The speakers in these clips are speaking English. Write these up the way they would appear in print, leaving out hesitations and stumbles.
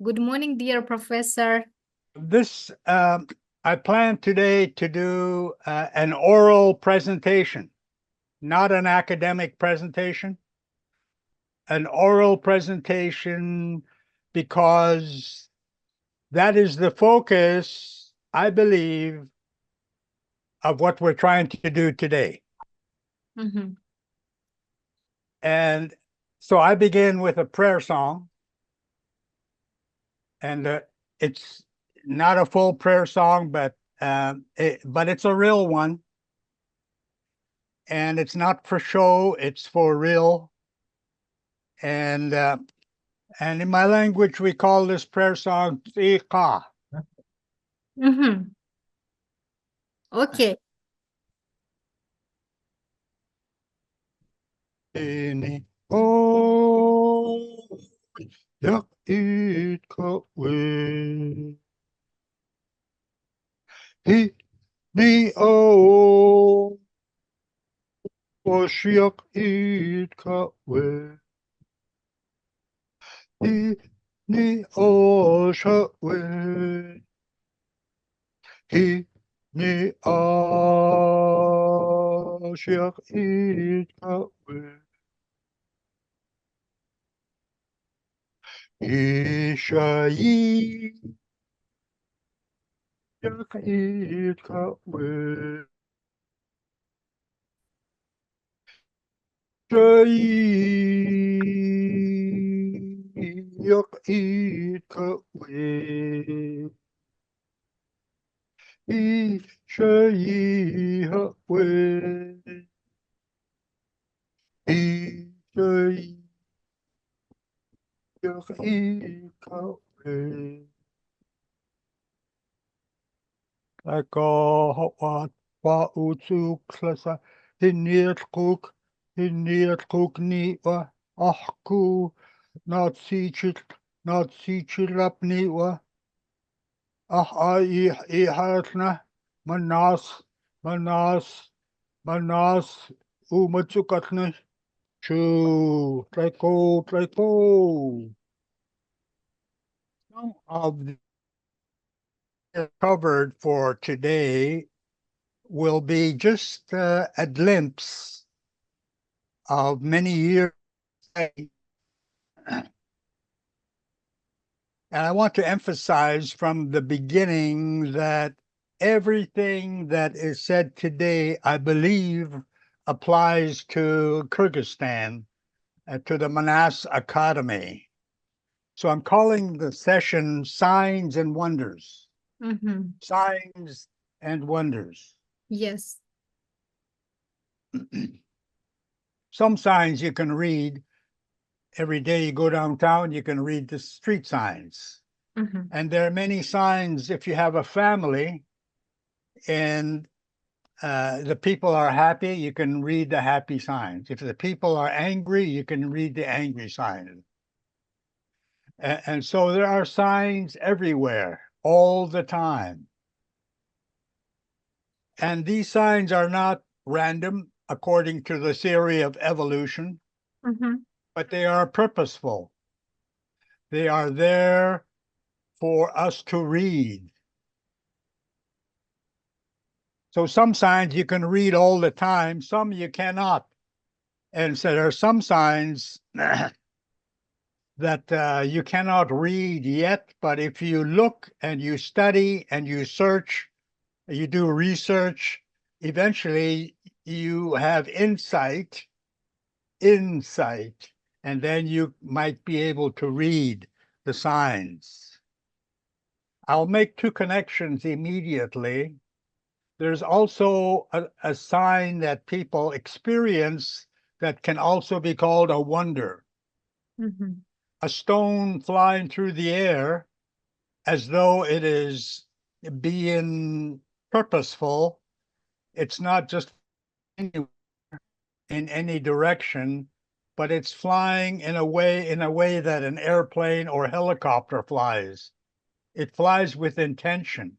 Good morning, dear professor. This, I plan today to do an oral presentation, not an academic presentation, an oral presentation because that is the focus, I believe, of what we're trying to do today. Mhm. And so I begin with a prayer song, and it's not a full prayer song, but it's a real one. And it's not for show, it's for real. And in my language, we call this prayer song Tsiqa. Mhm. Okay. Ini oh yak it kawe hi ni oh yak it kawe hi ni oh shawe hi ni yak it kawe Ishayi yak it kawe yak it kawe Ishayi hawe Ishayi yak it kawe Eko hawat wa utu klasa hinirkuk niwa ahku not sichirap niwa ihatna manas umatsukatna chu triko some of the covered for today will be just a glimpse of many years. And I want to emphasize from the beginning that everything that is said today, I believe, applies to Kyrgyzstan, to the Manas Academy. So I'm calling the session Signs and Wonders. Mhm. Signs and Wonders. Yes. Some signs you can read every day you go downtown, you can read the street signs. Mhm. And there are many signs if you have a family and the people are happy, you can read the happy signs. If the people are angry, you can read the angry signs. And so there are signs everywhere, all the time. And these signs are not random according to the theory of evolution, Mhm. but they are purposeful. They are there for us to read. So some signs you can read all the time, some you cannot. And so there are some signs that you cannot read yet, but if you look and you study and you search, you do research, eventually you have insight, and then you might be able to read the signs. I'll make two connections immediately. There's also a sign that people experience that can also be called a wonder. Mhm. A stone flying through the air as though it is being purposeful. It's not just in any direction, but it's flying in a way that an airplane or helicopter flies. It flies with intention.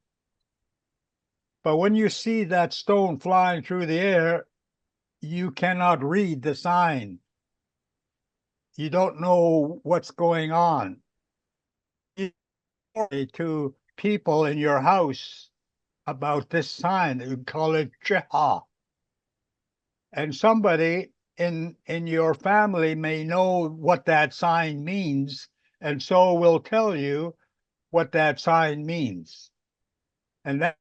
But when you see that stone flying through the air, you cannot read the sign. You don't know what's going on. to people in your house about this sign. You call it Cheha. And somebody in your family may know what that sign means, and so will tell you what that sign means. And that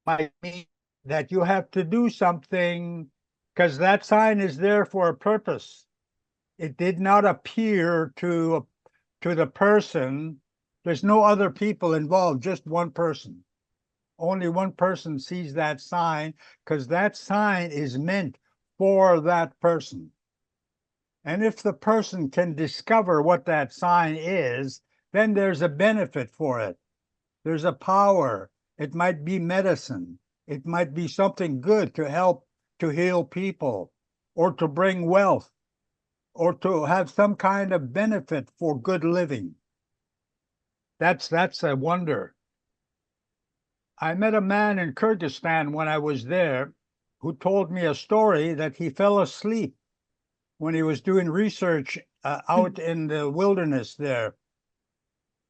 might mean that you have to do something because that sign is there for a purpose. It did not appear to the person. There's no other people involved, just one person. Only one person sees that sign because that sign is meant for that person. And if the person can discover what that sign is, then there's a benefit for it. There's a power. It might be medicine. It might be something good to help to heal people or to bring wealth or to have some kind of benefit for good living. That's a wonder. I met a man in Kyrgyzstan when I was there who told me a story that he fell asleep when he was doing research out in the wilderness there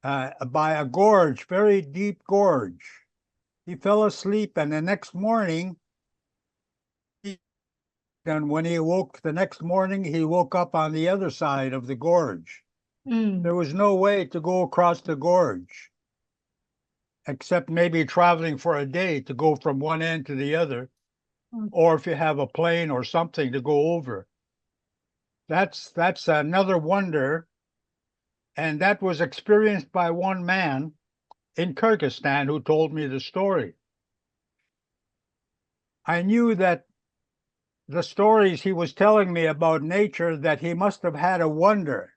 by a gorge, very deep gorge. He fell asleep, and the next morning, and when he woke the next morning, he woke up on the other side of the gorge. There was no way to go across the gorge, except maybe traveling for a day to go from one end to the other, or if you have a plane or something to go over. That's another wonder, and that was experienced by one man in Kyrgyzstan who told me the story. I knew that the stories he was telling me about nature, that he must have had a wonder,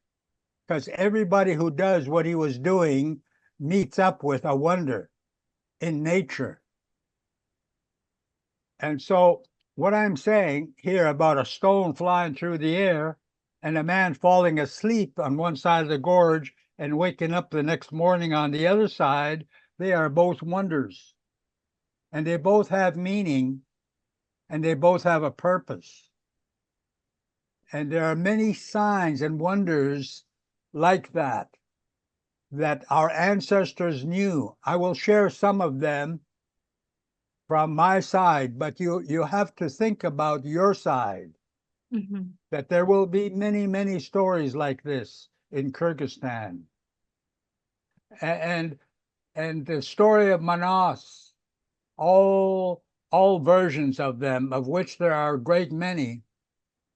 because everybody who does what he was doing meets up with a wonder in nature. And so what I'm saying here about a stone flying through the air and a man falling asleep on one side of the gorge and waking up the next morning on the other side, they are both wonders. And they both have meaning, and they both have a purpose. And there are many signs and wonders like that our ancestors knew. I will share some of them from my side, but you have to think about your side. That there will be many, many stories like this in Kyrgyzstan. And the story of Manas, all versions of them, of which there are a great many.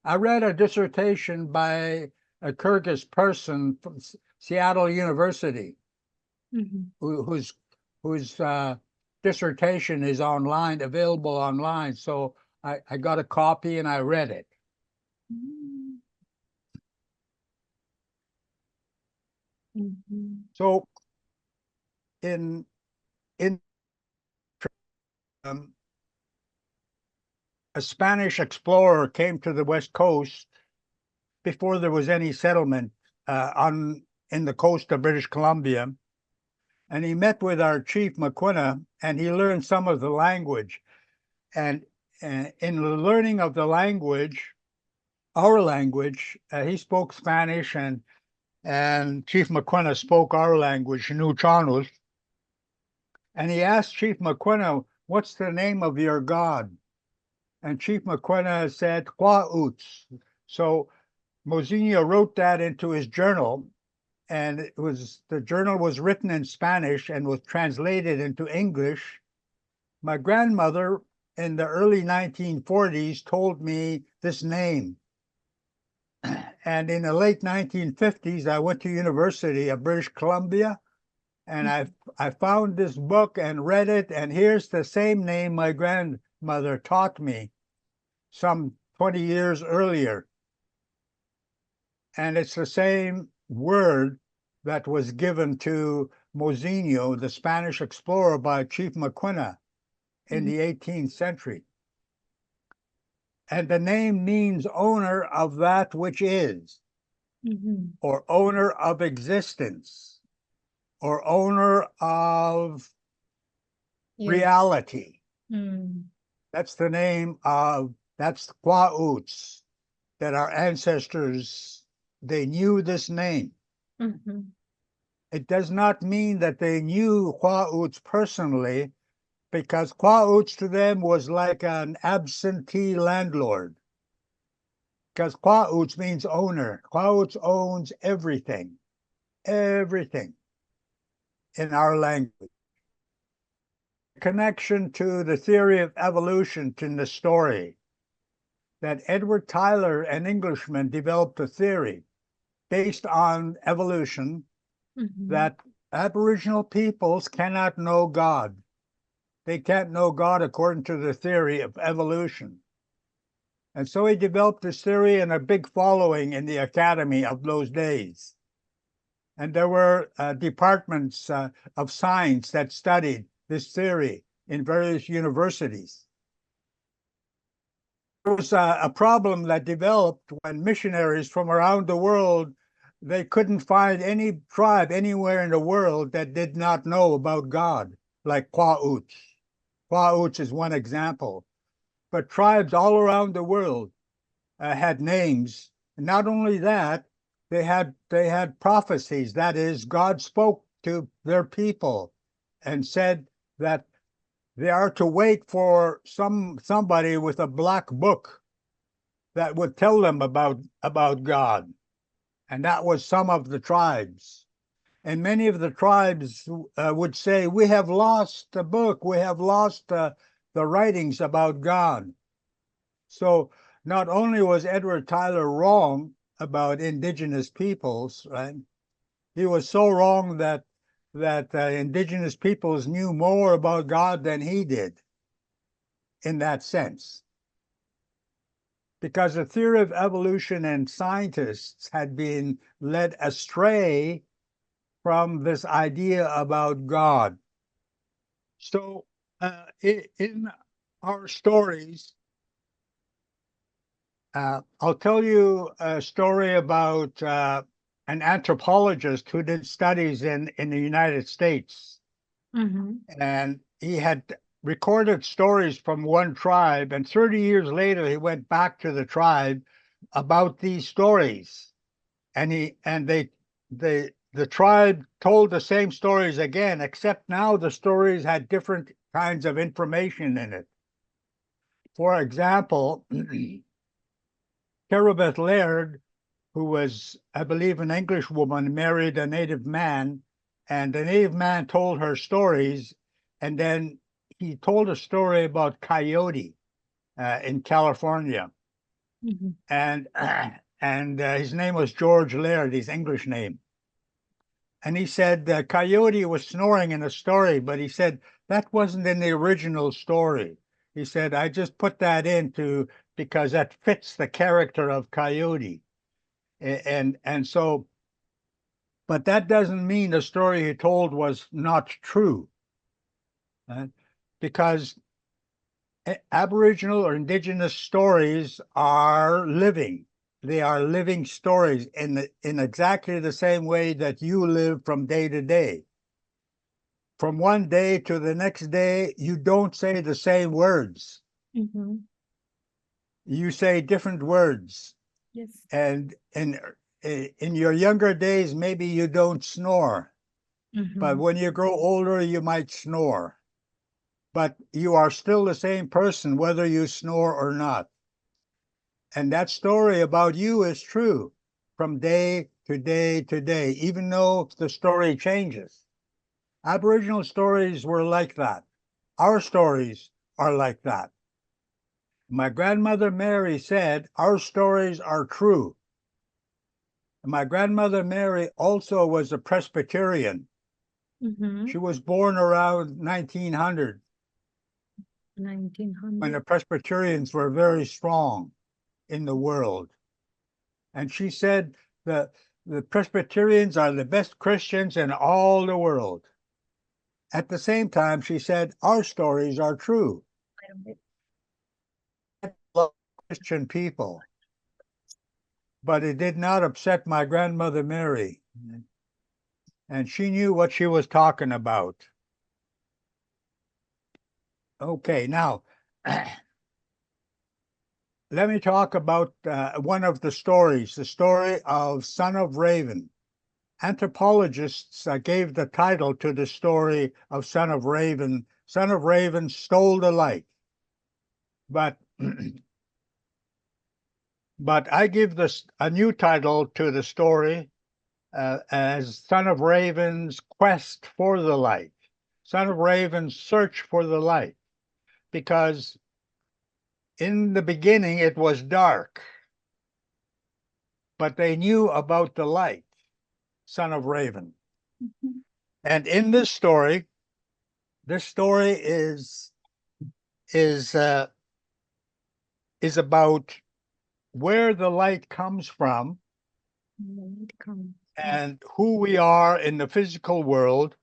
I read a dissertation by a Kyrgyz person from Seattle University, whose dissertation is online, available online. So I got a copy and I read it. So in a Spanish explorer came to the West Coast before there was any settlement in the coast of British Columbia. And he met with our chief McQuina, and he learned some of the language. And in the learning of the language, our language, he spoke Spanish, and Chief McQuina spoke our language, Nuchanus. And he asked Chief McQuina, "What's the name of your God?" And Chief McQuina said, Quauts. So Mozinho wrote that into his journal, and the journal was written in Spanish and was translated into English. My grandmother in the early 1940s told me this name. And in the late 1950s, I went to University of British Columbia, and I found this book and read it, and here's the same name my grandmother taught me some 20 years earlier. And it's the same word that was given to Mozinho, the Spanish explorer, by Chief McQuina in the 18th century. And the name means owner of that which is, or owner of existence, or owner of reality. That's the name of, that's Quauts, that our ancestors, they knew this name. It does not mean that they knew Quahoots personally, because Quahoots to them was like an absentee landlord. Because Quahoots means owner. Quahoots owns everything, everything in our language. Connection to the theory of evolution in the story, that Edward Tyler, an Englishman, developed a theory based on evolution that Aboriginal peoples cannot know God. They can't know God according to the theory of evolution. And so he developed this theory and a big following in the academy of those days. And there were departments of science that studied this theory in various universities. There was a problem that developed when missionaries from around the world, they couldn't find any tribe anywhere in the world that did not know about God, like Quahoots. Quahoots is one example. But tribes all around the world had names. And not only that, they had prophecies. That is, God spoke to their people and said that they are to wait for somebody with a black book that would tell them about God. And that was some of the tribes. And many of the tribes would say, we have lost the book, we have lost the writings about God. So not only was Edward Tyler wrong about indigenous peoples, right? He was so wrong that indigenous peoples knew more about God than he did in that sense. Because the theory of evolution and scientists had been led astray from this idea about God. So in our stories, I'll tell you a story about an anthropologist who did studies in the United States. And he had recorded stories from one tribe, and 30 years later, he went back to the tribe about these stories. And the tribe told the same stories again, except now the stories had different kinds of information in it. For example, Kerabeth Laird, who was, I believe, an English woman, married a native man, and the native man told her stories, and then he told a story about coyote in California, and his name was George Laird, his English name. And he said coyote was snoring in a story, but he said that wasn't in the original story. He said, I just put that into because that fits the character of coyote. And so, but that doesn't mean the story he told was not true, because Aboriginal or indigenous stories are living. They are living stories in exactly the same way that you live from day to day. From one day to the next day, you don't say the same words. You say different words. Yes. And in your younger days, maybe you don't snore. But when you grow older, you might snore. But you are still the same person, whether you snore or not. And that story about you is true from day to day to day, even though the story changes. Aboriginal stories were like that. Our stories are like that. My grandmother Mary said, our stories are true. My grandmother Mary also was a Presbyterian. She was born around 1900, when the Presbyterians were very strong in the world. And she said that the Presbyterians are the best Christians in all the world. At the same time, she said, our stories are true. I love Christian people. But it did not upset my grandmother Mary. And she knew what she was talking about. Okay, now, let me talk about one of the stories, the story of Son of Raven. anthropologists gave the title to the story of Son of Raven. Son of Raven stole the light. But but I give this a new title to the story as Son of Raven's quest for the light, Son of Raven's search for the light, because in the beginning it was dark, but they knew about the light, Son of Raven. Mhm. And in this story is uh, is about where the light comes from When it comes and who we are in the physical world,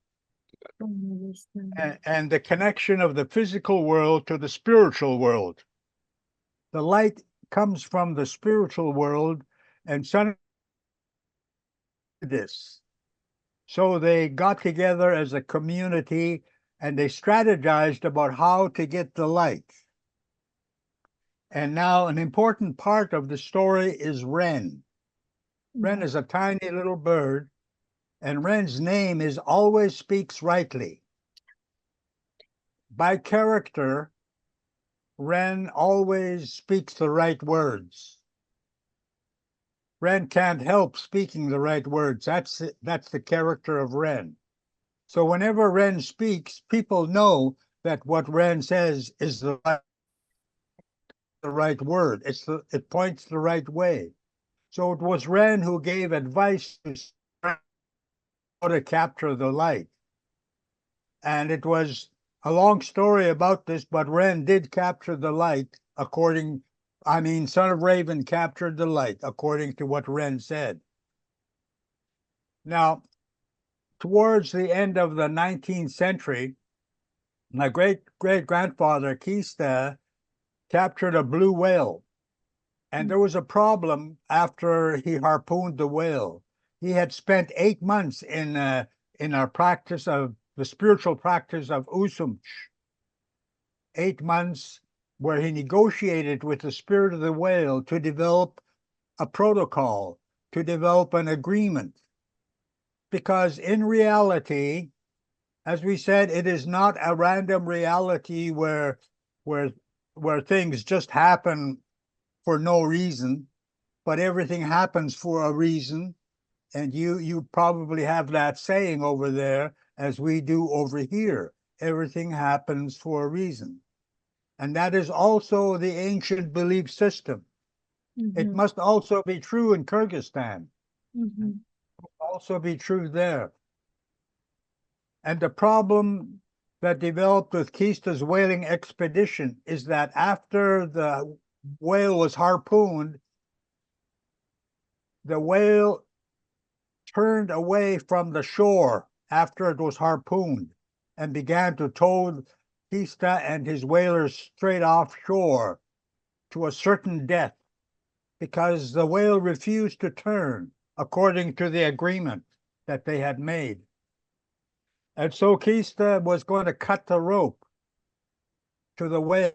from wisdom. and the connection of the physical world to the spiritual world. The light comes from the spiritual world, and Son this. So they got together as a community and they strategized about how to get the light. And now an important part of the story is Wren. Wren is a tiny little bird, and Wren's name is always speaks rightly. By character, Wren always speaks the right words. Wren can't help speaking the right words. That's the character of Wren. So whenever Wren speaks, people know that what Wren says is the right word. It points the right way. So it was Wren who gave advice to how to capture the light. And it was a long story about this, but Wren did capture the light Son of Raven captured the light according to what Wren said. Now, towards the end of the 19th century, my great-great-grandfather, Kista, captured a blue whale. And there was a problem after he harpooned the whale. He had spent 8 months in our practice of the spiritual practice of Usumch. 8 months where he negotiated with the spirit of the whale to develop a protocol, to develop an agreement. Because in reality, as we said, it is not a random reality where things just happen for no reason, but everything happens for a reason. And you probably have that saying over there, as we do over here. Everything happens for a reason. And that is also the ancient belief system. It must also be true in Kyrgyzstan, also be true there. And the problem that developed with Kista's whaling expedition is that after the whale was harpooned, the whale turned away from the shore after it was harpooned and began to tow Kista and his whalers straight offshore to a certain death because the whale refused to turn according to the agreement that they had made. And so Kista was going to cut the rope to the whale,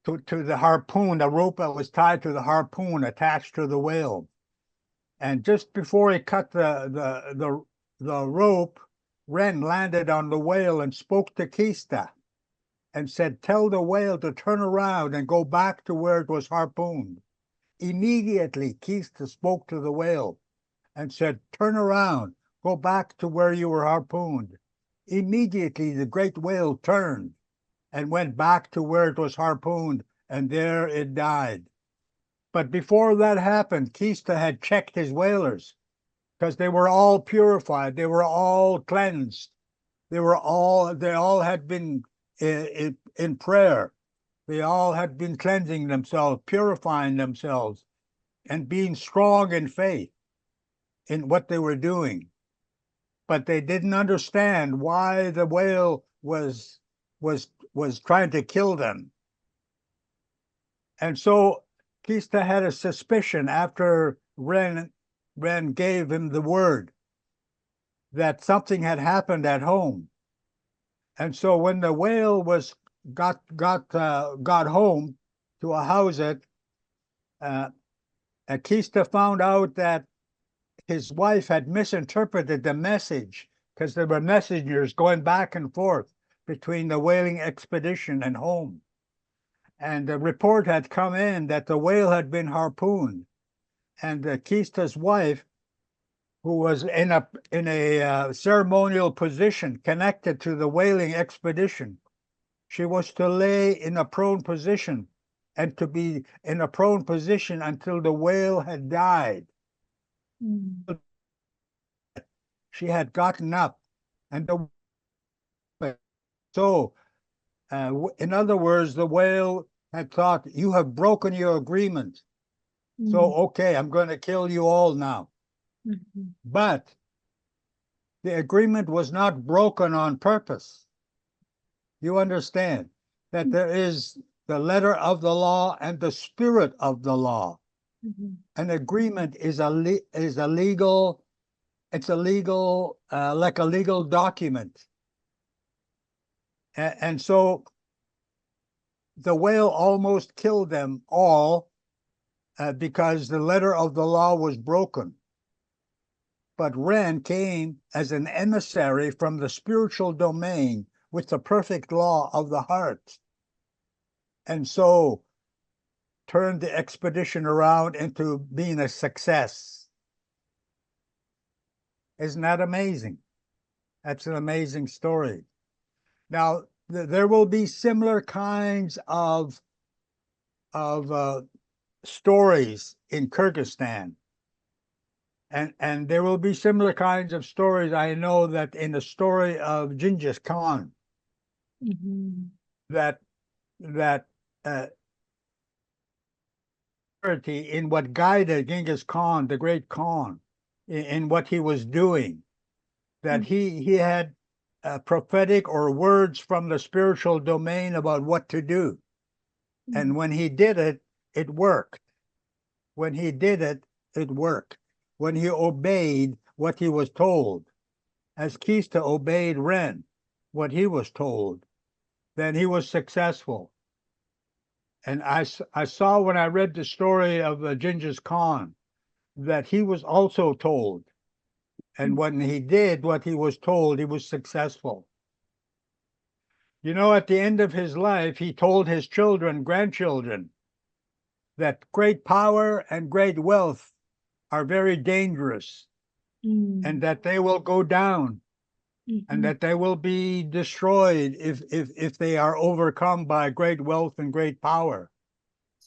to the harpoon, the rope that was tied to the harpoon attached to the whale. And just before he cut the rope, Wren landed on the whale and spoke to Kista and said, "Tell the whale to turn around and go back to where it was harpooned." Immediately, Kista spoke to the whale and said, "Turn around, go back to where you were harpooned." Immediately, the great whale turned and went back to where it was harpooned, and there it died. But before that happened, Kista had checked his whalers because they were all purified. They were all cleansed. They all had been in prayer. They all had been cleansing themselves, purifying themselves, and being strong in faith in what they were doing. But they didn't understand why the whale was trying to kill them. And so Kista had a suspicion after Wren gave him the word that something had happened at home. And so when the whale got home to house it, Kista found out that his wife had misinterpreted the message because there were messengers going back and forth between the whaling expedition and home. And the report had come in that the whale had been harpooned. And Kista's wife, who was in a ceremonial position connected to the whaling expedition, she was to lay in a prone position and to be in a prone position until the whale had died. Mm. She had gotten up, and so in other words, the whale had thought, you have broken your agreement. So, Mm. okay, I'm going to kill you all now. Mhm. But the agreement was not broken on purpose. You understand that there is the letter of the law and the spirit of the law. Mhm. An agreement is a legal, it's a legal, like a legal document. And so the whale almost killed them all because the letter of the law was broken. But Ren came as an emissary from the spiritual domain with the perfect law of the heart. And so turned the expedition around into being a success. Isn't that amazing? That's an amazing story. Now, there will be similar kinds of stories in Kyrgyzstan. And there will be similar kinds of stories. I know that in the story of Genghis Khan, Mhm. that that uh, in what guided Genghis Khan, the great Khan, in what he was doing, that he had prophetic or words from the spiritual domain about what to do. And when he did it, it worked. When he did it, it worked. When he obeyed what he was told, as Kista obeyed Ren, what he was told, then he was successful. And I saw when I read the story of Genghis Khan that he was also told. And when he did what he was told, he was successful. You know, at the end of his life, he told his children, grandchildren, that great power and great wealth are very dangerous and Mm. that they will go down and Mhm. that they will be destroyed if they are overcome by great wealth and great power.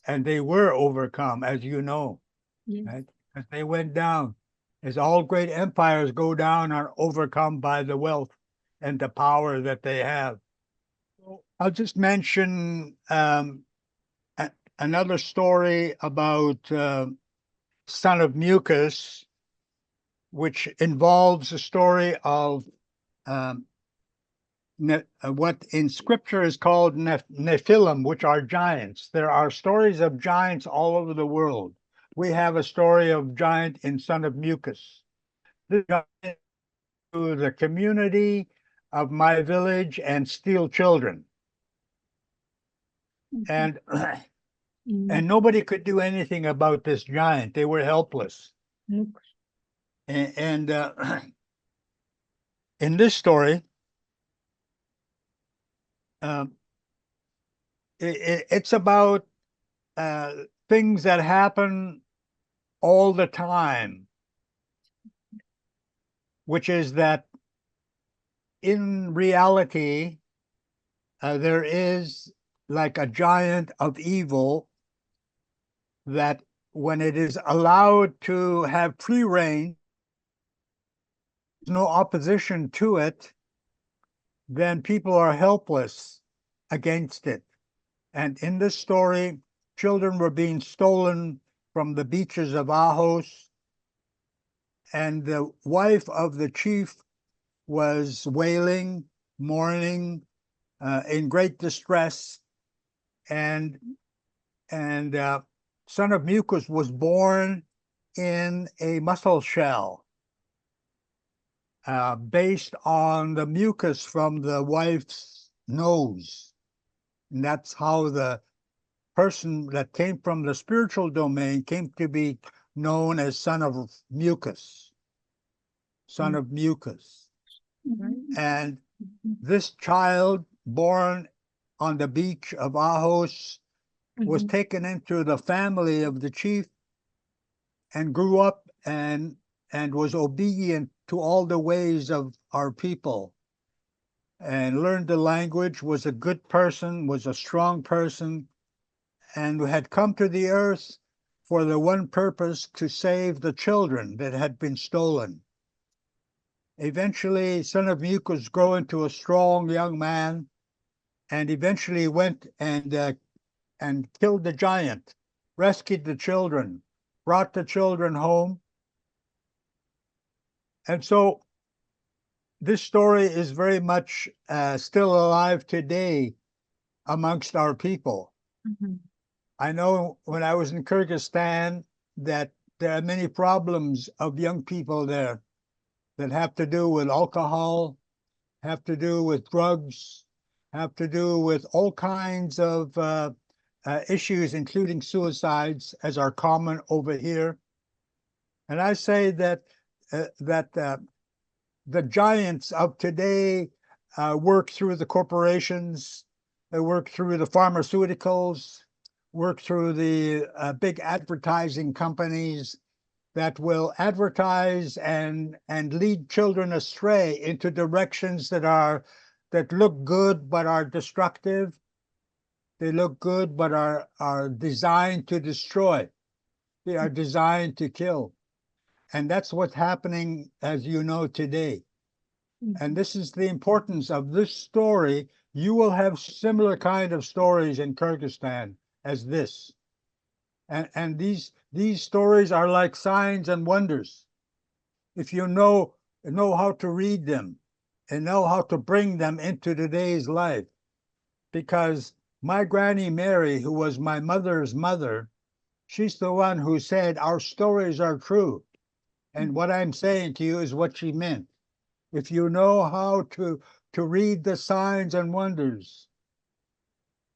And they were overcome, as you know, Yes. right? As they went down, as all great empires go down, are overcome by the wealth and the power that they have. I'll just mention another story about son of Mucus, which involves a story of um, what in scripture is called Nephilim, which are giants. There are stories of giants all over the world. We have a story of giant in son of Mucus. This giant to the community of my village and steal children. Mhm. And Mm. and nobody could do anything about this giant. They were helpless. Look. And in this story, um, it's about uh, things that happen all the time, which is that in reality, there is like a giant of evil that when it is allowed to have free reign, no opposition to it, then people are helpless against it. And in this story, children were being stolen from the beaches of Ahos, and the wife of the chief was wailing, mourning, in great distress, and son of Mucus was born in a mussel shell, based on the mucus from the wife's nose. And that's how the person that came from the spiritual domain came to be known as son of Mucus. son of Mucus. Mhm. And this child, born on the beach of Ahos, was Mhm. taken into the family of the chief and grew up and was obedient to all the ways of our people and learned the language, was a good person, was a strong person, and had come to the earth for the one purpose to save the children that had been stolen. Eventually, son of Mucus grew into a strong young man, and eventually went and killed the giant, rescued the children, brought the children home. And so this story is very much still alive today amongst our people. Mhm. I know when I was in Kyrgyzstan that there are many problems of young people there that have to do with alcohol, have to do with drugs, have to do with all kinds of issues, including suicides, as are common over here. And I say that the giants of today work through the corporations, they work through the pharmaceuticals, work through the big advertising companies that will advertise and lead children astray into directions that look good but are destructive. They look good but are designed to destroy. They are designed to kill. And that's what's happening, as you know, today. And Mhm. this is the importance of this story. You will have similar kind of stories in Kyrgyzstan as this. And these stories are like signs and wonders. If you know how to read them and know how to bring them into today's life. Because my Granny Mary, who was my mother's mother, she's the one who said our stories are true. And what I'm saying to you is what she meant. If you know how to read the signs and wonders.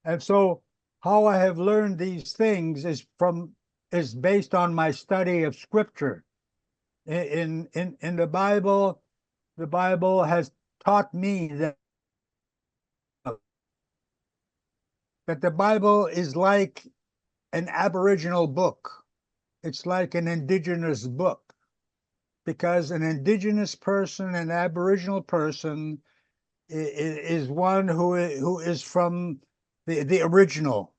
And so how I have learned these things is based on my study of scripture. In the Bible has taught me that the Bible is like an Aboriginal book. It's like an indigenous book because an indigenous person, an Aboriginal person, is one who is from the original,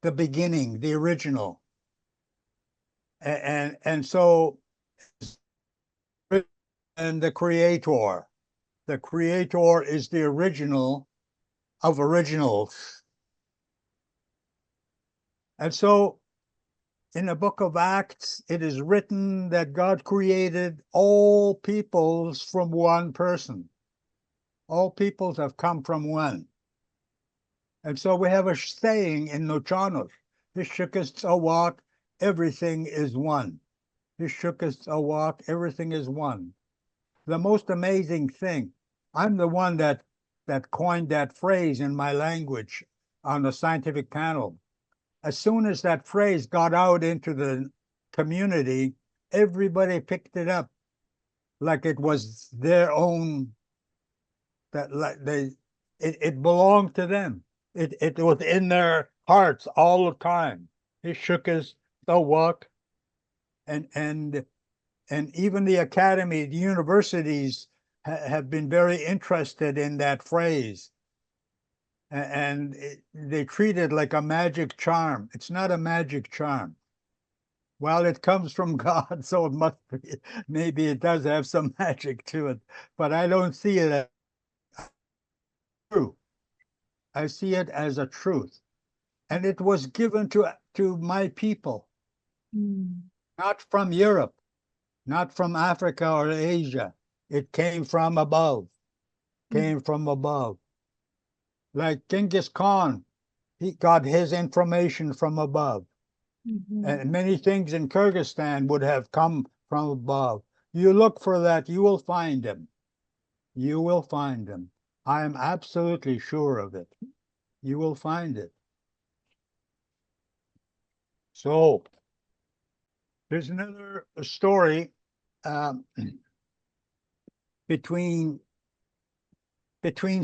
the beginning, the original, and so and the creator is the original of originals, and so in the book of Acts it is written that God created all peoples from one person. All peoples have come from one. And so we have a saying in Nochanos, Hishukis Awak, everything is one. Hishukis Awak, everything is one. The most amazing thing, I'm the one that coined that phrase in my language on the scientific panel. As soon as that phrase got out into the community, everybody picked it up like it was their own, that like it belonged to them. It was in their hearts all the time. He shook his the walk, and and and even the academy, the universities have been very interested in that phrase, and they treat it like a magic charm. It's not a magic charm. Well, it comes from God, so it must be. Maybe it does have some magic to it, but I don't see it as true. I see it as a truth. And it was given to my people, Mm. not from Europe, not from Africa or Asia. It came from above, Mm. came from above. Like Genghis Khan, he got his information from above. Mhm. And many things in Kyrgyzstan would have come from above. You look for that, you will find them. You will find them. I am absolutely sure of it. You will find it. So there's another story um, between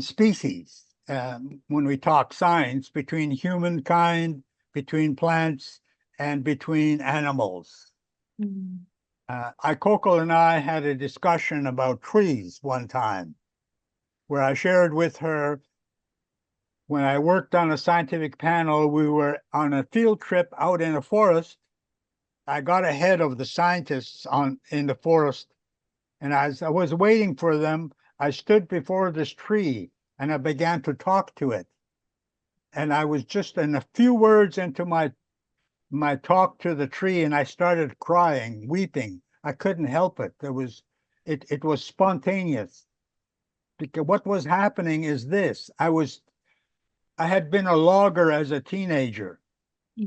species. When we talk science, between humankind, between plants, and between animals. Ikoko and I had a discussion about trees one time, where I shared with her when I worked on a scientific panel, we were on a field trip out in a forest. I got ahead of the scientists in the forest, and as I was waiting for them, I stood before this tree and I began to talk to it. And I was just in a few words into my talk to the tree, and I started crying, weeping. I couldn't help it. It was spontaneous. Because what was happening is this: I had been a logger as a teenager,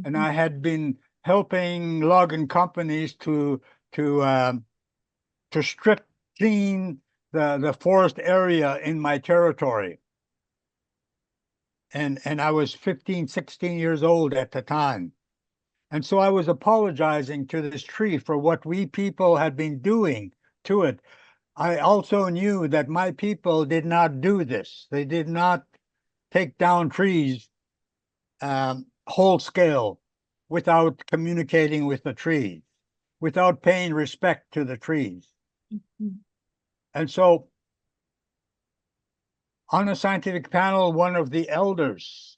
and I had been helping logging companies to strip clean the forest area in my territory. And I was 15, 16 years old at the time. And so I was apologizing to this tree for what we people had been doing to it. I also knew that my people did not do this. They did not take down trees whole scale without communicating with the trees, without paying respect to the trees. And so on a scientific panel, one of the elders,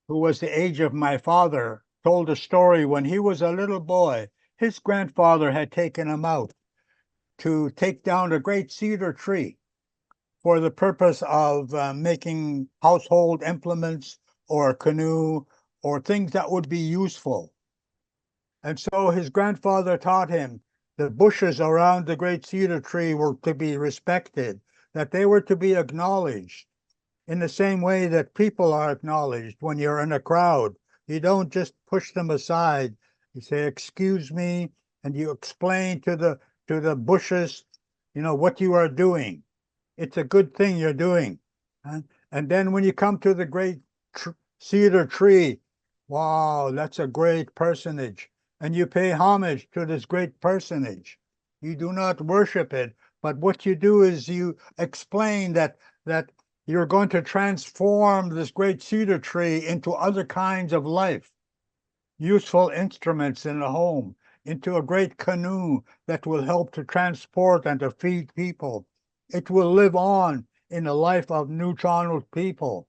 who was the age of my father, told a story when he was a little boy. His grandfather had taken him out to take down a great cedar tree for the purpose of making household implements or a canoe or things that would be useful. And so his grandfather taught him the bushes around the great cedar tree were to be respected, that they were to be acknowledged in the same way that people are acknowledged when you're in a crowd. You don't just push them aside. You say, "Excuse me," and you explain to the bushes, what you are doing. It's a good thing you're doing. And then when you come to the great cedar tree, wow, that's a great personage. And you pay homage to this great personage. You do not worship it, but what you do is you explain that you're going to transform this great cedar tree into other kinds of life, useful instruments in the home, into a great canoe that will help to transport and to feed people. It will live on in the life of neutral people.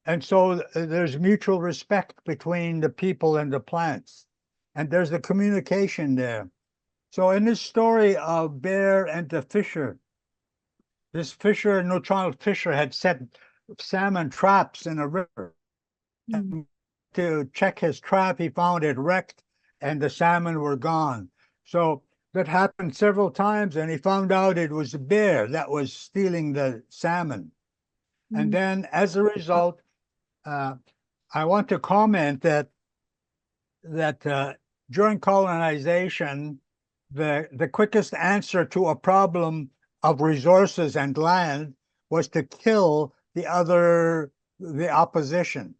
And so there's mutual respect between the people and the plants. And there's the communication there. So in this story of bear and the fisher, this fisher, neutral fisher, had set salmon traps in a river. And to check his trap, he found it wrecked and the salmon were gone. So that happened several times, and he found out it was a bear that was stealing the salmon. And then as a result, I want to comment that during colonization, the quickest answer to a problem of resources and land was to kill the opposition.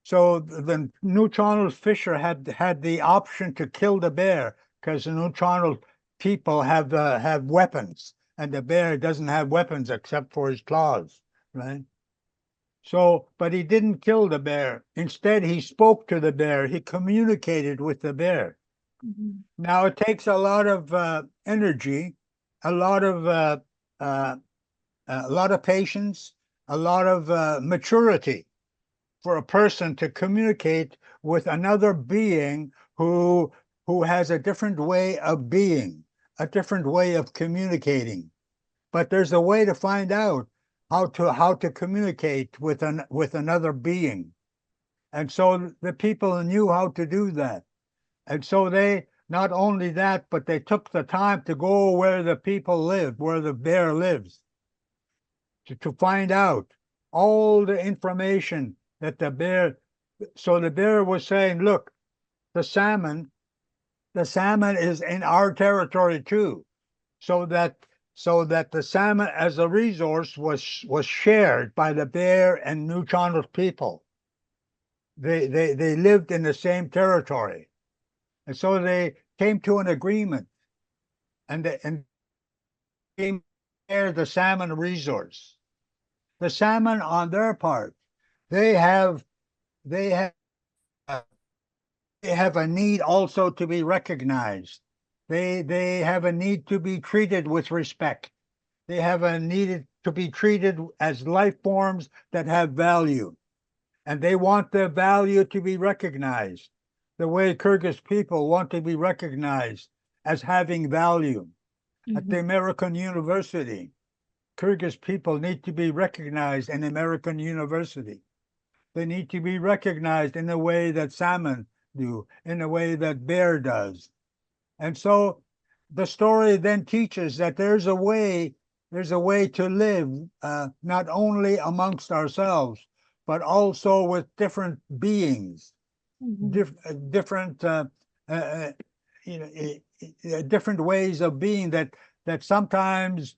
So the neutral fisher had the option to kill the bear because the neutral people have weapons, and the bear doesn't have weapons except for his claws, right? So, but he didn't kill the bear. Instead, he spoke to the bear. He communicated with the bear. Now, it takes a lot of energy, a lot of patience, a lot of maturity for a person to communicate with another being who has a different way of being, a different way of communicating. But there's a way to find out how to communicate with another being. And so the people knew how to do that. And so they not only that, but they took the time to go where the people live, where the bear lives, to find out all the information that the bear. So the bear was saying, look, the salmon is in our territory too. So that the salmon as a resource was shared by the bear and neutral people. They lived in the same territory. And so they came to an agreement and came there the salmon resource. The salmon, on their part, they have they have they have a need also to be recognized. They have a need to be treated with respect. They have a need to be treated as life forms that have value, and they want their value to be recognized the way Kyrgyz people want to be recognized as having value. At the American University, Kyrgyz people need to be recognized in American University. They need to be recognized in the way that salmon do, in the way that bear does. And so the story then teaches that there's a way to live, not only amongst ourselves, but also with different beings, different different ways of being, that sometimes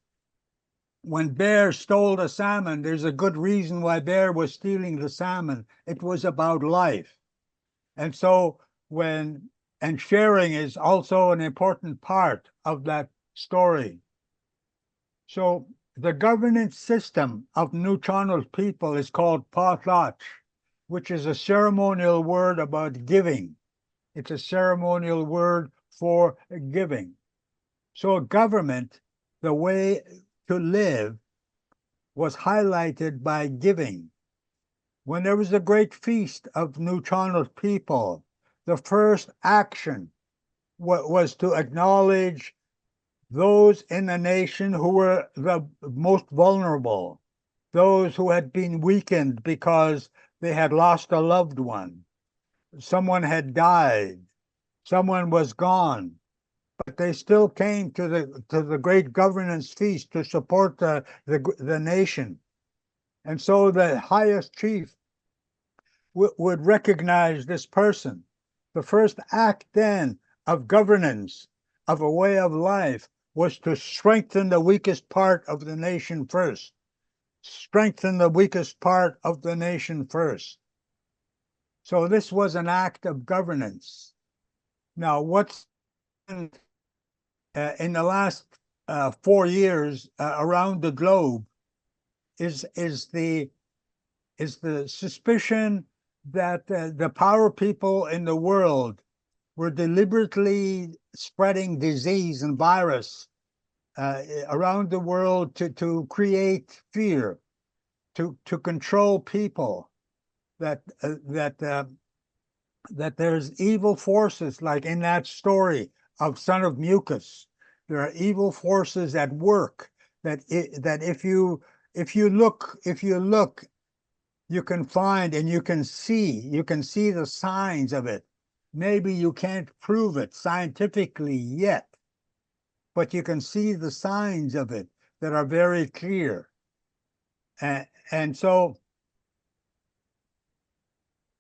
when bear stole the salmon, there's a good reason why bear was stealing the salmon. It was about life. And so and sharing is also an important part of that story. So the governance system of New Channel people is called Patlach, which is a ceremonial word about giving. It's a ceremonial word for giving. So government, the way to live, was highlighted by giving. When there was a great feast of New Channel people, the first action was to acknowledge those in the nation who were the most vulnerable, those who had been weakened because they had lost a loved one, someone had died, someone was gone, but they still came to the great governance feast to support the nation. And so the highest chief would recognize this person. The first act then of governance, of a way of life, was to strengthen the weakest part of the nation first. Strengthen the weakest part of the nation first. So this was an act of governance. Now, what's in the last 4 years around the globe is the suspicion that the power people in the world were deliberately spreading disease and virus around the world to create fear, to control people, that there's evil forces, like in that story of Son of Mucus. There are evil forces at work that if you look, you can find and you can see the signs of it. Maybe you can't prove it scientifically yet, but you can see the signs of it that are very clear. And so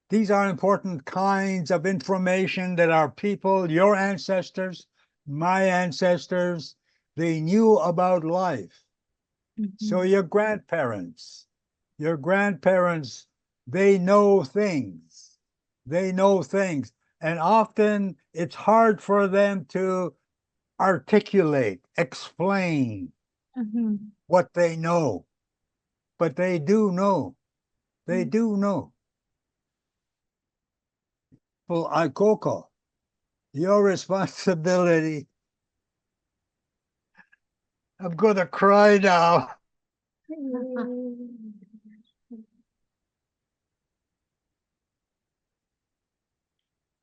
these are important kinds of information that our people, your ancestors, my ancestors, they knew about life. So your grandparents, they know things. They know things. And often it's hard for them to articulate, explain what they know. But they do know. They do know. Well, Ikoko, your responsibility. I'm going to cry now.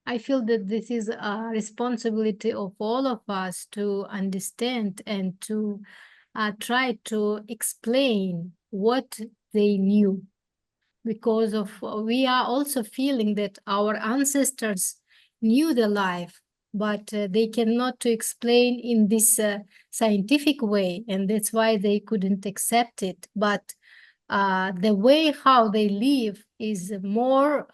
I feel that this is a responsibility of all of us to understand and to try to explain what they knew, because of we are also feeling that our ancestors knew the life, but they cannot to explain in this scientific way, and that's why they couldn't accept it. But the way how they live is more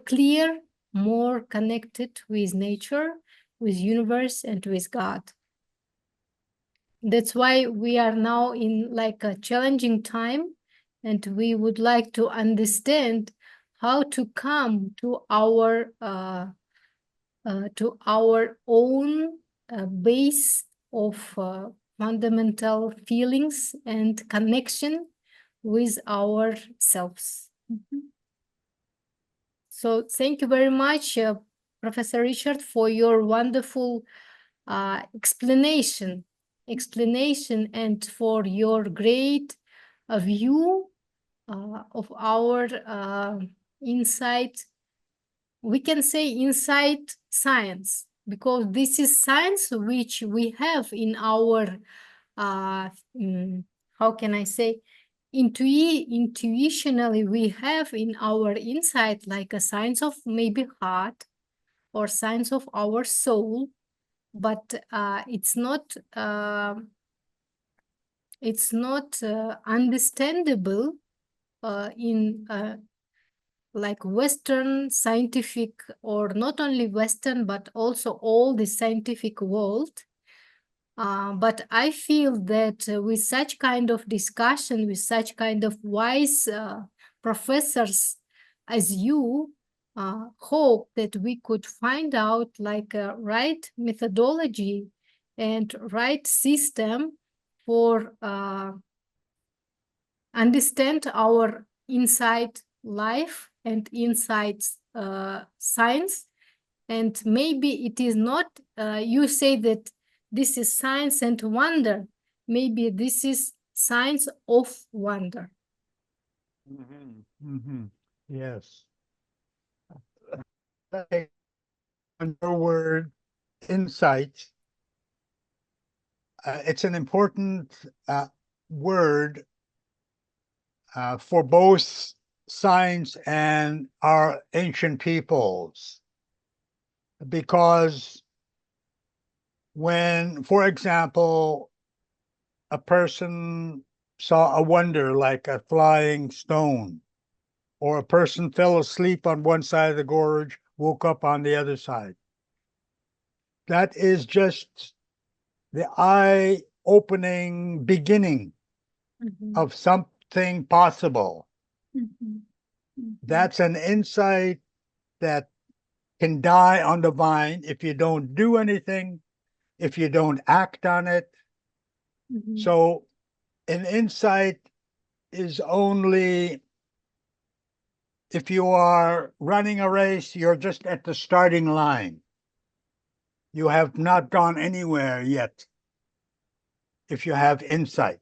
clear, more connected with nature, with universe, and with God. That's why we are now in like a challenging time, and we would like to understand how to come to our own base of fundamental feelings and connection with ourselves. So thank you very much, Professor Richard, for your wonderful explanation, and for your great view of our insight. We can say insight science, because this is science which we have in our, how can I say, intuitionally we have in our insight, like a science of maybe heart or science of our soul, but it's not understandable in like Western scientific, or not only Western, but also all the scientific world. But I feel that with such kind of discussion, with such kind of wise professors as you, hope that we could find out like a right methodology and right system for understand our inside life and inside science. And maybe it is not, you say that this is science and wonder. Maybe this is science of wonder. Yes. Your word, insight, it's an important word for both science and our ancient peoples. Because when, for example, a person saw a wonder like a flying stone, or a person fell asleep on one side of the gorge, woke up on the other side, that is just the eye-opening beginning of something possible. That's an insight that can die on the vine if you don't do anything, if you don't act on it. So an insight is only, if you are running a race, you're just at the starting line. You have not gone anywhere yet. If you have insight,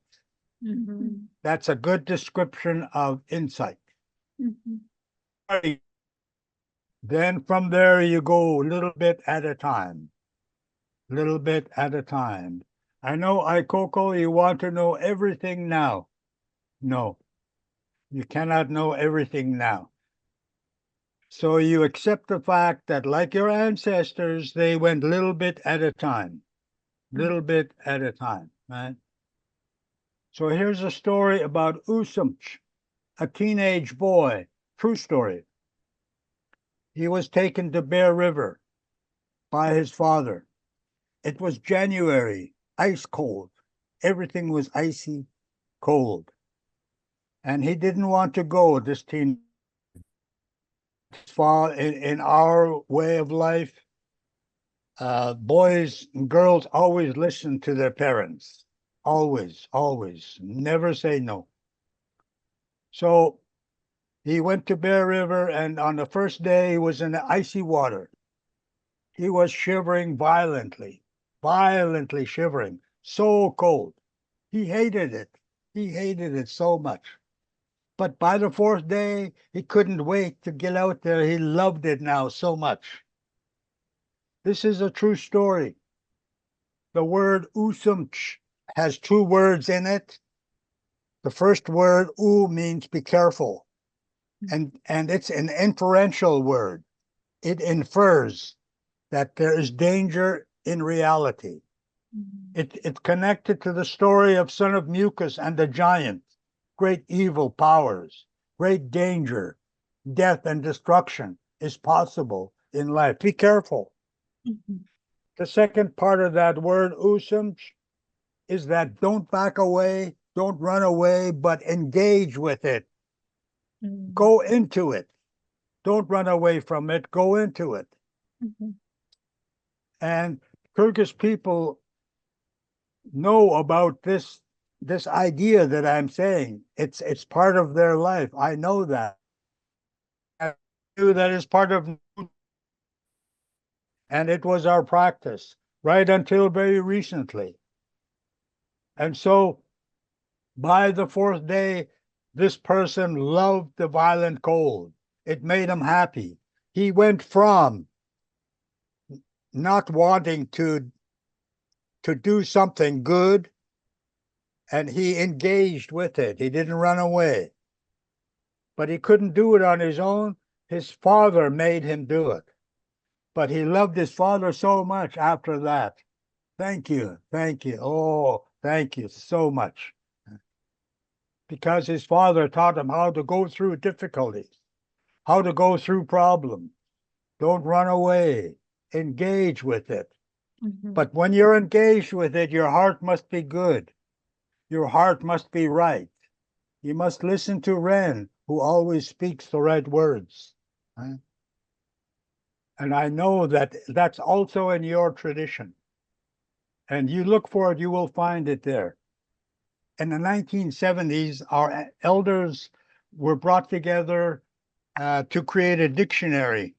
that's a good description of insight. Then from there, you go a little bit at a time. Little bit at a time. I know, Aikoko, you want to know everything now. No, you cannot know everything now. So you accept the fact that, like your ancestors, they went little bit at a time. Little bit at a time, right? So here's a story about Umeek, a teenage boy. True story. He was taken to Bear River by his father. It was January, ice cold. Everything was icy cold. And he didn't want to go, this teen. In our way of life, boys and girls always listen to their parents. Always, always. Never say no. So he went to Bear River, and on the first day, he was in the icy water. He was shivering violently shivering, so cold. He hated it. He hated it so much. But by the fourth day, he couldn't wait to get out there. He loved it now so much. This is a true story. The word Umeek has two words in it. The first word, U, means be careful. And it's an inferential word. It infers that there is danger in reality. It's connected to the story of son of Mucus and the giant, great evil powers, great danger, death and destruction is possible in life. Be careful. The second part of that word, Umeek, is that don't back away, don't run away, but engage with it. Go into it. Don't run away from it, go into it. And Kyrgyz people know about this idea that I'm saying. It's part of their life. I know that. I knew that is part of, and it was our practice right until very recently. And so by the fourth day, this person loved the violent cold. It made him happy. He went from not wanting to do something good, and he engaged with it. He didn't run away. But he couldn't do it on his own. His father made him do it. But he loved his father so much after that. Thank you. Thank you. Oh, thank you so much. Because his father taught him how to go through difficulties, how to go through problems. Don't run away. Engage with it. But when you're engaged with it, your heart must be good. Your heart must be right. You must listen to Ren, who always speaks the right words. Right? And I know that that's also in your tradition. And you look for it, you will find it there. In the 1970s, our elders were brought together to create a dictionary.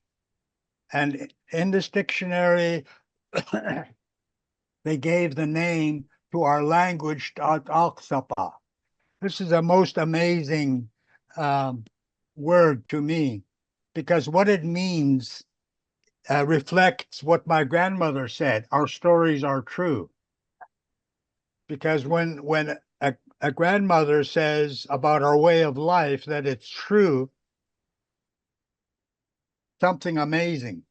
And in this dictionary, they gave the name to our language, Ta'aksapa. This is a most amazing word to me, because what it means reflects what my grandmother said. Our stories are true. Because when a grandmother says about our way of life that it's true, something amazing.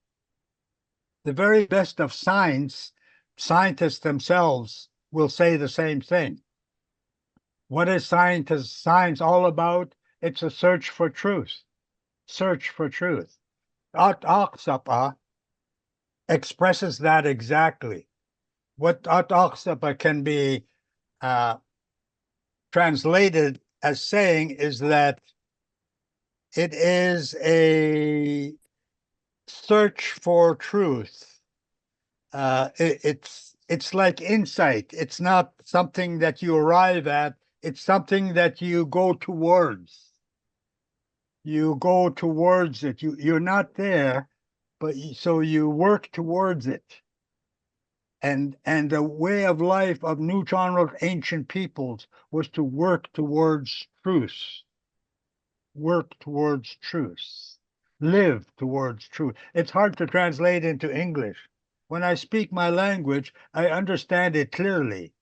The very best of science, scientists themselves will say the same thing. What is science all about? It's a search for truth. Search for truth. At-Aqsapa expresses that exactly. What At-Aqsapa can be translated as saying is that it is a search for truth. It's like insight. It's not something that you arrive at. It's something that you go towards. You go towards it. You're not there, but so you work towards it. And the way of life of New Genre ancient peoples was to work towards truth. Work towards truth. Live towards truth. It's hard to translate into English. When I speak my language, I understand it clearly,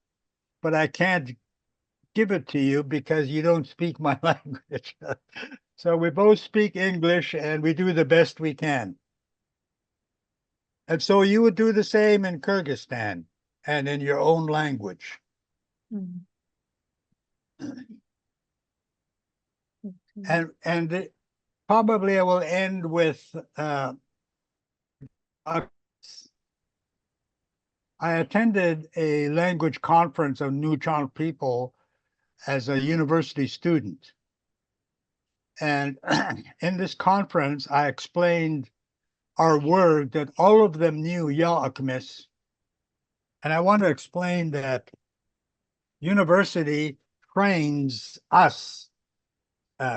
but I can't give it to you because you don't speak my language. So we both speak English and we do the best we can. And so you would do the same in Kyrgyzstan and in your own language. And probably I will end with I attended a language conference of New Chang people as a university student. And in this conference, I explained our word that all of them knew, Ya'akmis. And I want to explain that university trains us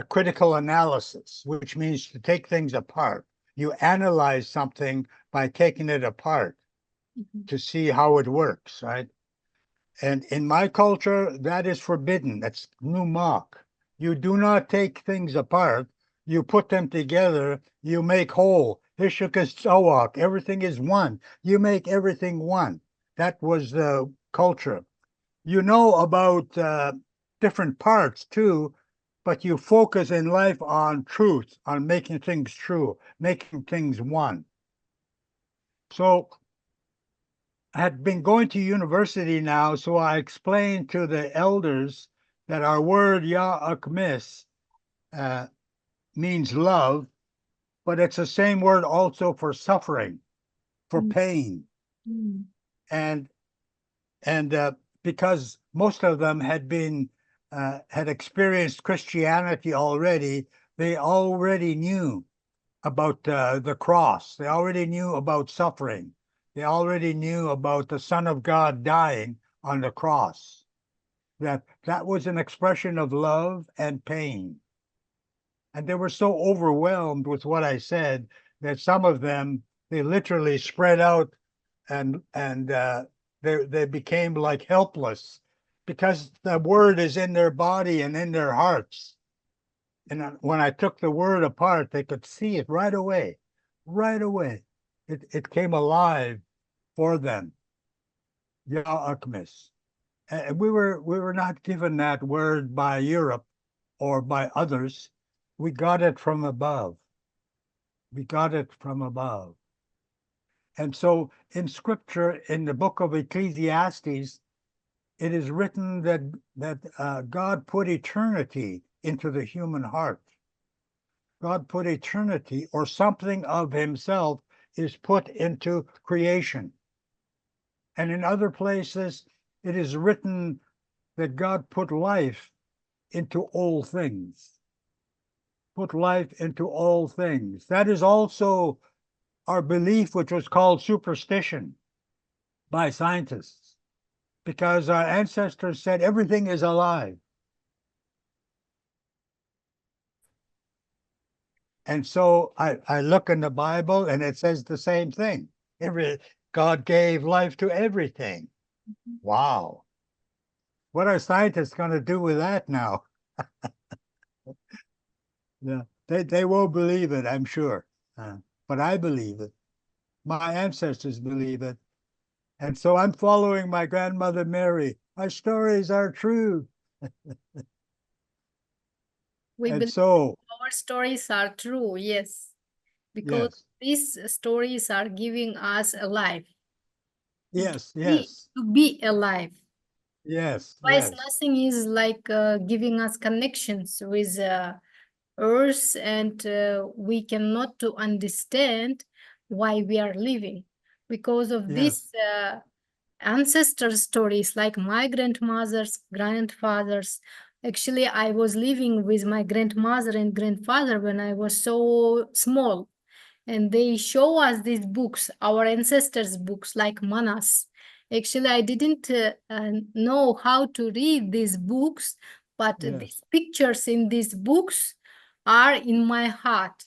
critical analysis, which means to take things apart. You analyze something by taking it apart to see how it works, right? And in my culture, that is forbidden. That's numak. You do not take things apart. You put them together. You make whole. Hishukas Sawak. Everything is one. You make everything one. That was the culture. You know about different parts too, but you focus in life on truth, on making things true, making things one. So I had been going to university now, so I explained to the elders that our word Ya'akmis means love, but it's the same word also for suffering, for pain. And because most of them had experienced Christianity already, they already knew about the cross. They already knew about suffering. They already knew about the Son of God dying on the cross. That was an expression of love and pain. And they were so overwhelmed with what I said that some of them, they literally spread out and they became like helpless because the word is in their body and in their hearts. And when I took the word apart, they could see it right away. Right away. It came alive for them. Ya Akmis. And we were not given that word by Europe or by others. We got it from above. We got it from above. And so in scripture, in the book of Ecclesiastes, it is written that God put eternity into the human heart. God put eternity, or something of himself is put into creation. And in other places, it is written that God put life into all things. Put life into all things. That is also our belief, which was called superstition by scientists, because our ancestors said everything is alive. And so I look in the Bible and it says the same thing. God gave life to everything. Wow. What are scientists going to do with that now? Yeah, they won't believe it, I'm sure. But I believe it. My ancestors believe it. And so I'm following my grandmother Mary. Our stories are true. We And believe so, our stories are true, yes, because yes, these stories are giving us a life. yes, Be, yes, to be alive. yes, Otherwise, yes, nothing is like giving us connections with earth, and we cannot to understand why we are living because of yes, these ancestor stories, like my grandmother's grandfathers. Actually, I was living with my grandmother and grandfather when I was so small, and they show us these books, our ancestors' books, like manas. Actually, I didn't know how to read these books, but yes, these pictures in these books are in my heart.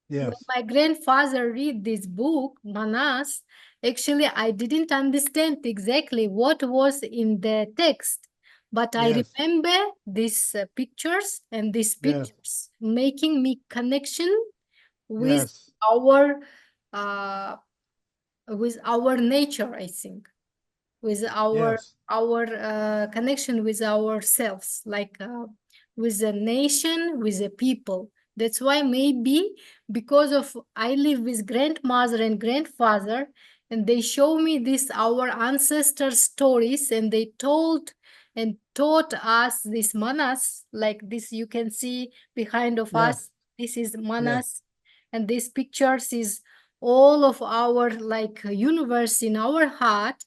When yes, my grandfather read this book, Manas, actually I didn't understand exactly what was in the text, but I yes, remember these pictures, and these yes, pictures making me connection with yes, our uh, nature, I think, with yes, our connection with ourselves, like with the nation, with the people. That's why maybe because of I live with grandmother and grandfather, and they show me this our ancestors' stories, and they told and taught us this manas, like this you can see behind of yes, us. This is yes, manas, and these pictures is all of our like universe in our heart.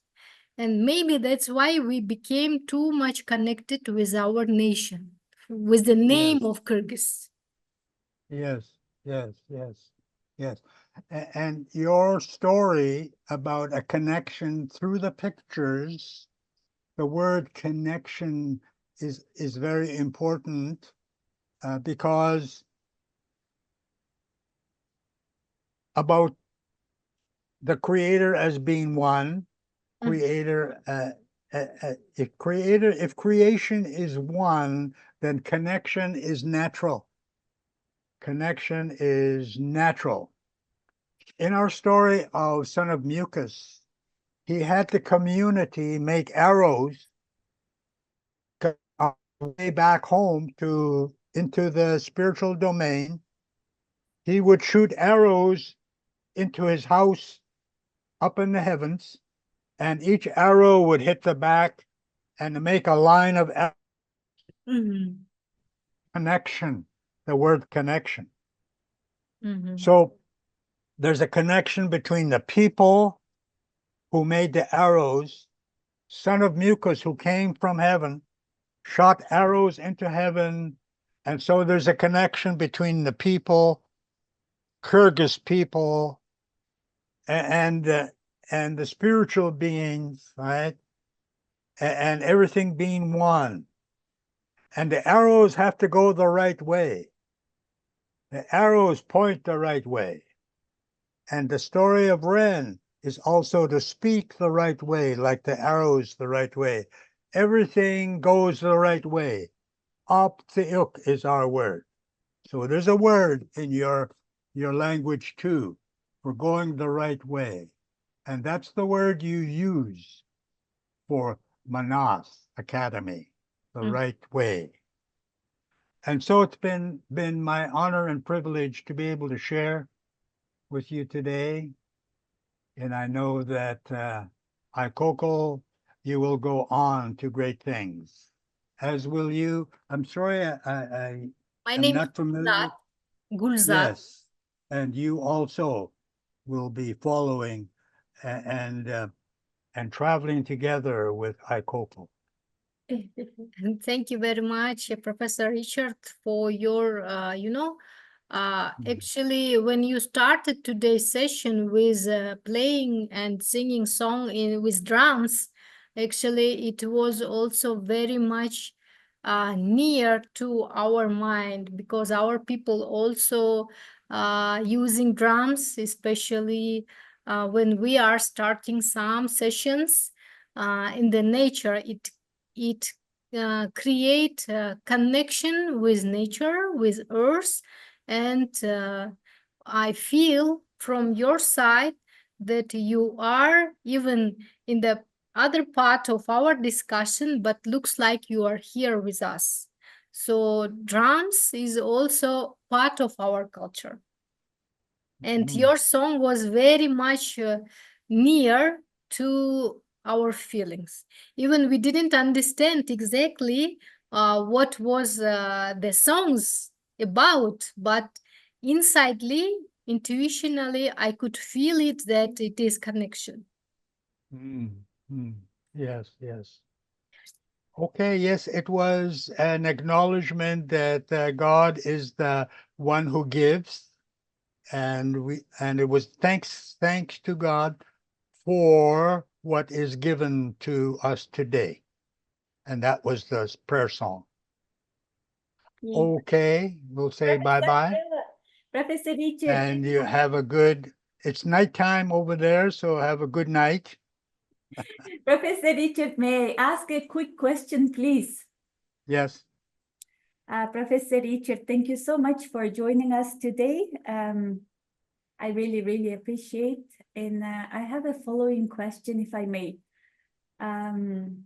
And maybe that's why we became too much connected with our nation, with the name yes, of Kyrgyz. yes, yes, yes, yes. And your story about a connection through the pictures, the word connection is very important because about the creator as being one creator if creation is one, then connection is natural. Connection is natural. In our story of son of Mucus, he had the community make arrows on the way back home to into the spiritual domain. He would shoot arrows into his house up in the heavens, and each arrow would hit the back and make a line of connection, the word connection. So there's a connection between the people who made the arrows, son of Mucus who came from heaven, shot arrows into heaven. And so there's a connection between the people, Kyrgyz people, and and the spiritual beings, right? And everything being one. And the arrows have to go the right way. The arrows point the right way. And the story of Ren is also to speak the right way, like the arrows the right way. Everything goes the right way. Optiuk is our word. So there's a word in your language too, for going the right way. And that's the word you use for Manas Academy, the right way. And so it's been my honor and privilege to be able to share with you today. And I know that Aikoko, you will go on to great things, as will you. I'm sorry, I My am name not is familiar. Gulzar. Yes, and you also will be following and traveling together with Aikoko. And thank you very much, Professor Richard, for your, actually, when you started today's session with playing and singing song with drums, actually, it was also very much near to our mind, because our people also using drums, especially when we are starting some sessions in the nature. It create a connection with nature, with earth, and I feel from your side that you are even in the other part of our discussion, but looks like you are here with us. So drums is also part of our culture. And your song was very much near to our feelings. Even we didn't understand exactly what was the songs about, but insidely, intuitionally, I could feel it that it is connection. Yes, yes. Okay, yes, it was an acknowledgement that God is the one who gives, and it was thanks to God for what is given to us today. And that was the prayer song. Okay, we'll say bye-bye. Professor Richard. And you have a good, it's nighttime over there, so have a good night. Professor Richard, may I ask a quick question, please? Yes. Professor Richard, thank you so much for joining us today. I really, really appreciate. And I have a following question, if I may. And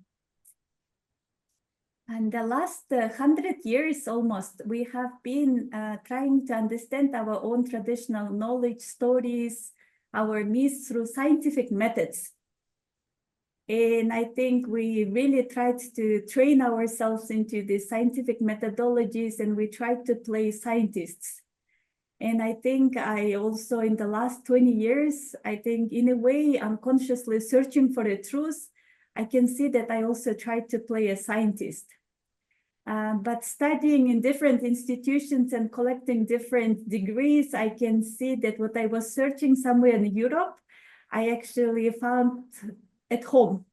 the last 100 years almost, we have been trying to understand our own traditional knowledge, stories, our myths through scientific methods. And I think we really tried to train ourselves into the scientific methodologies, and we tried to play scientists. And I think I also, in the last 20 years, I think in a way, unconsciously searching for the truth, I can see that I also tried to play a scientist. But studying in different institutions and collecting different degrees, I can see that what I was searching somewhere in Europe, I actually found at home.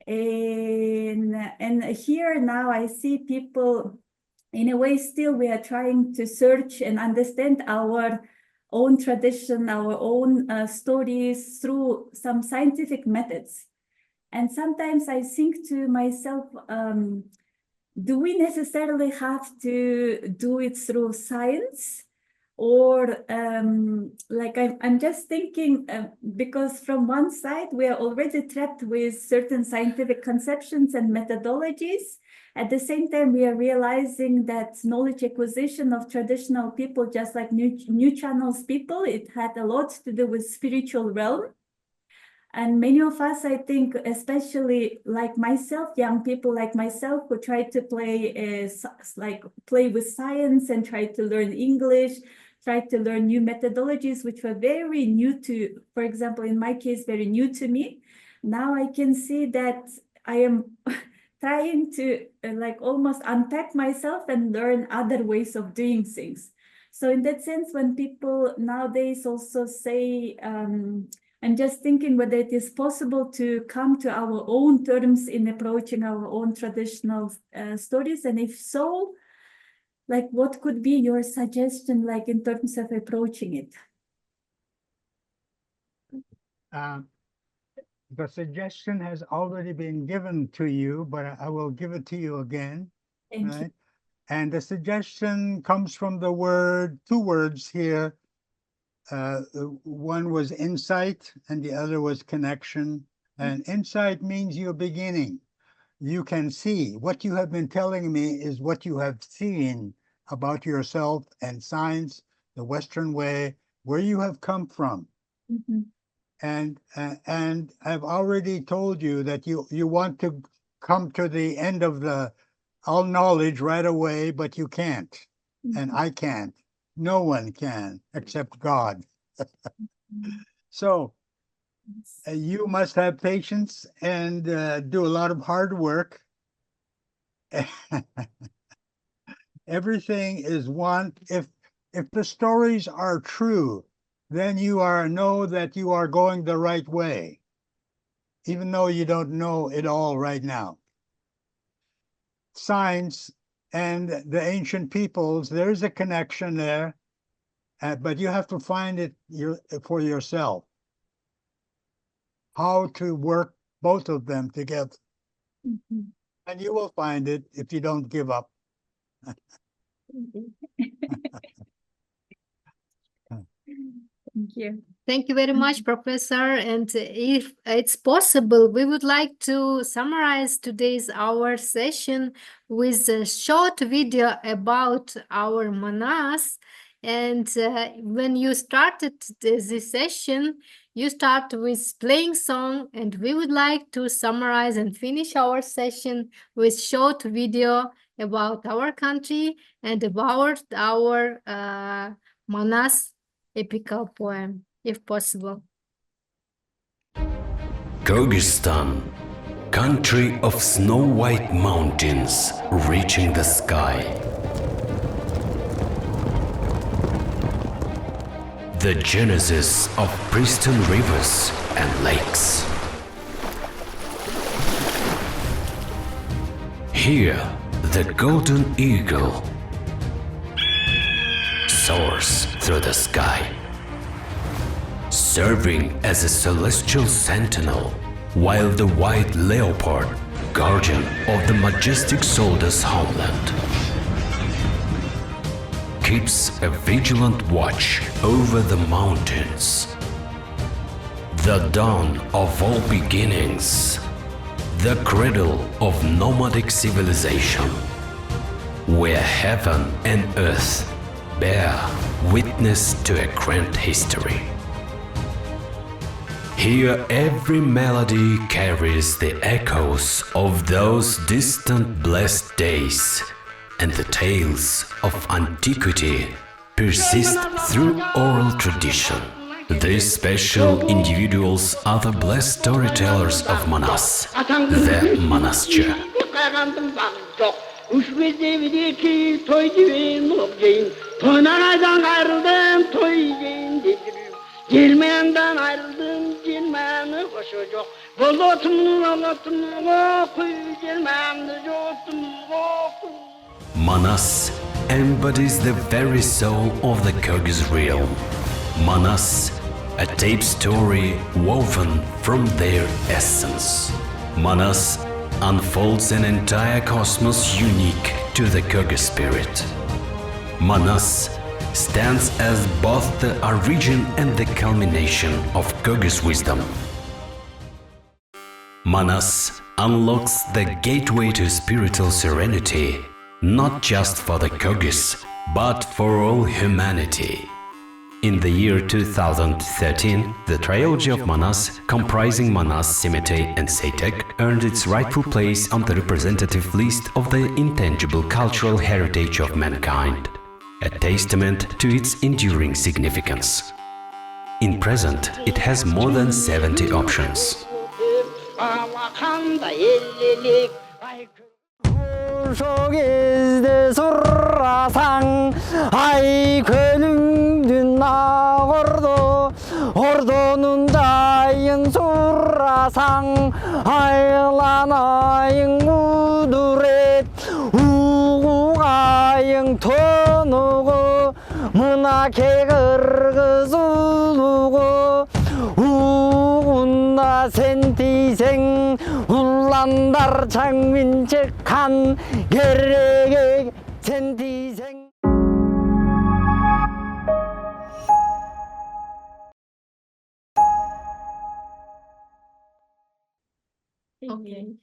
And here now I see people, in a way, still we are trying to search and understand our own tradition, our own stories through some scientific methods. And sometimes I think to myself, do we necessarily have to do it through science? Or like I'm just thinking, because from one side, we are already trapped with certain scientific conceptions and methodologies. At the same time, we are realizing that knowledge acquisition of traditional people, just like new channels people, it had a lot to do with spiritual realm. And many of us, I think, especially like myself, young people like myself, who try to play with science and try to learn English, try to learn new methodologies, which were very new to, for example, in my case, very new to me. Now I can see that I am trying to like almost unpack myself and learn other ways of doing things. So in that sense, when people nowadays also say, and just thinking whether it is possible to come to our own terms in approaching our own traditional stories, and if so, like what could be your suggestion, like in terms of approaching it? The suggestion has already been given to you, but I will give it to you again. Thank you. Right? And the suggestion comes from the two words here. One was insight and the other was connection. And insight means you're beginning. You can see. What you have been telling me is what you have seen about yourself and science, the Western way, where you have come from. Mhm. And I've already told you that you want to come to the end of all knowledge right away, but you can't, and I can't. No one can except God. So you must have patience and do a lot of hard work. Everything is one. If the stories are true, then you know that you are going the right way, even though you don't know it all right now. Science and the ancient peoples, there's a connection there, but you have to find it for yourself. How to work both of them together. Mhm. And you will find it if you don't give up. Thank you. Thank you very much, Professor. And if it's possible, we would like to summarize today's our session with a short video about our manas. And when you started this session, you start with playing song, and we would like to summarize and finish our session with short video about our country and about our manas epical poem, if possible. Kyrgyzstan, country of snow-white mountains reaching the sky. The genesis of pristine rivers and lakes. Here, the golden eagle soars through the sky, serving as a celestial sentinel, while the white leopard, guardian of the majestic soldier's homeland, keeps a vigilant watch over the mountains. The dawn of all beginnings, the cradle of nomadic civilization, where heaven and earth bear witness to a grand history. Here every melody carries the echoes of those distant blessed days, and the tales of antiquity persist through oral tradition. These special individuals are the blessed storytellers of Manas, the Manascha. Manas embodies the very soul of the Kyrgyz realm. Manas, a tape story woven from their essence. Manas unfolds an entire cosmos unique to the Kyrgyz spirit. Manas stands as both the origin and the culmination of Kyrgyz wisdom. Manas unlocks the gateway to spiritual serenity, not just for the Kyrgyz, but for all humanity. In the year 2013, the trilogy of Manas, comprising Manas, Simitey and Seytek, earned its rightful place on the representative list of the intangible cultural heritage of mankind, a testament to its enduring significance. In present, it has more than 70 options. 속에서 소라상 아이 그는 나고도 ordo'nun da 라상 하일라나잉 무두렛 우구가잉 토누고 문학회 거르그수누고 우군나 센티생 울란다르 장민책한 게르게 센티생 Okay.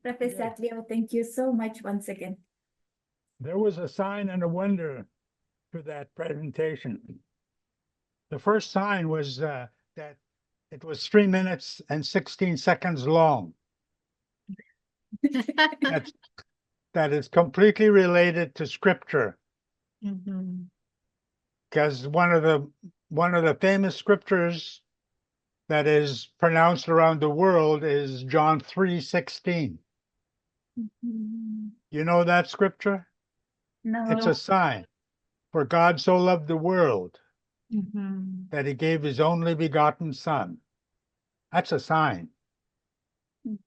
Professor Atleo, thank you so much once again. There was a sign and a wonder to that presentation. The first sign was that it was 3 minutes and 16 seconds long. That is completely related to scripture, Mhm. because one of the famous scriptures that is pronounced around the world is John 3:16. You know that scripture? It's No, a sign. For God so loved the world Mhm. that he gave his only begotten son. That's a sign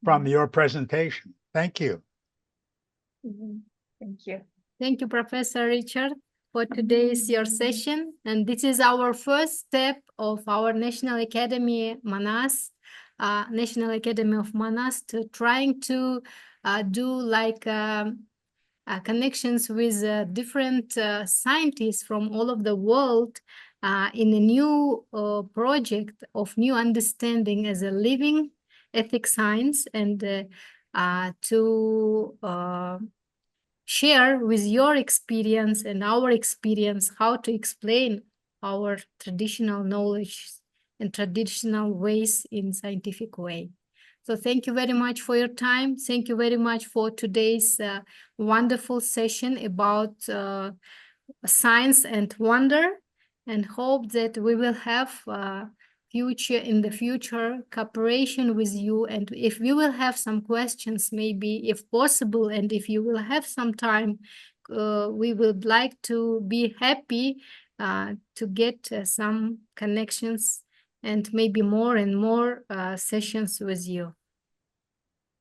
from your presentation. Thank you. thank you. Thank you, Professor Richard, for today's your session. And this is our first step of our National Academy Manas, National Academy of Manas, to trying to do like connections with different scientists from all of the world in a new project of new understanding as a living ethics science, and to share with your experience and our experience how to explain our traditional knowledge and traditional ways in scientific way. So thank you very much for your time. Thank you very much for today's wonderful session about science and wonder, and hope that we will have in the future cooperation with you. And if we will have some questions, maybe if possible, and if you will have some time, we would like to be happy to get some connections and maybe more and more sessions with you.